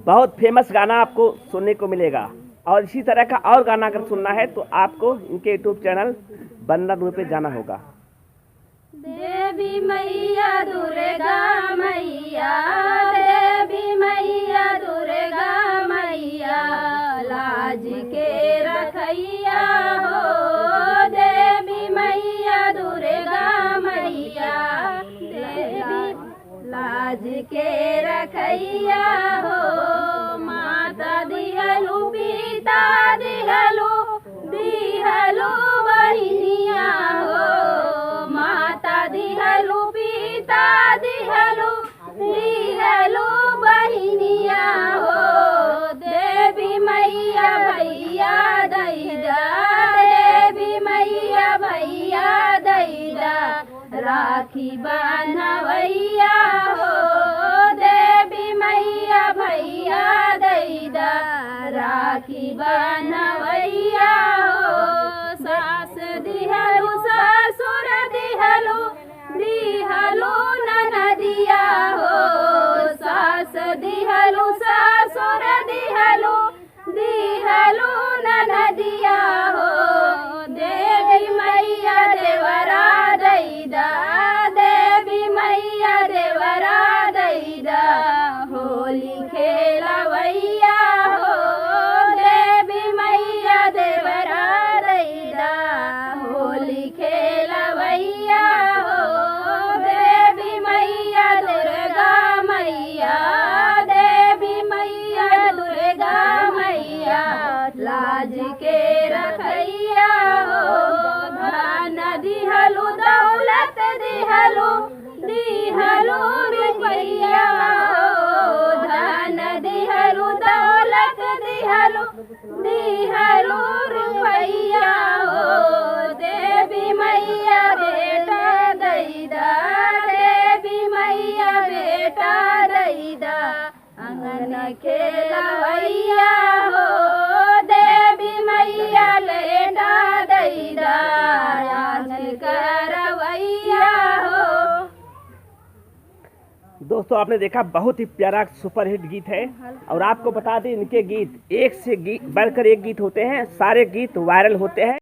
बहुत फेमस गाना आपको सुनने को मिलेगा। और इसी तरह का और गाना अगर सुनना है तो आपको इनके यूट्यूब चैनल बंदर रूप पे जाना होगा। देवी मैया दुर्गा मैया, देवी मैया दुर्गा मैया, लाज के रखैया हो। देवी मैया दुर्गा मैया, देवी लाज के रखैया हो। माता दिहलु पिता दिहलु, दिहलु बहिनिया हो। माता दिहलु पिता दिहलु, दिहलु बहिनिया हो। देवी मैया भैया दैदा, देवी मैया भैया दैदा, राखी बान्हवैया हो। देवी मैया भैया दैदा, राखी बान्हवैया हो। सास दिहलु ससुर दिहलु, दिहलु ननदिया हो। सास दिहलु ससुर दिहलु, दिहलु ननदिया हो। देवी मैया देवरा दैदा, देवी मैया देवरा दैदा, होली खेलवैया हो। देवी मैया देवरा दैदा, होली खेलवैया हो। देवी मैया दुर्गा मैया, देवी मैया दुर्गा मैया, लाज के रखैया हो। धन दिहलु दौलत दिहलु, दिहलु रुपैया हो। धन दिहलु दौलत दिहलु, दिहलु रुपैया हो। देवी मैया बेटा दैदा, देवी मैया बेटा दैदा, अंगन खेलवैया हो। देवी मैया लेटा दैदा, आज करवैया हो। दोस्तों आपने देखा बहुत ही प्यारा सुपरहिट गीत है। और आपको बता दें इनके गीत एक से बढ़कर एक गीत होते हैं, सारे गीत वायरल होते हैं।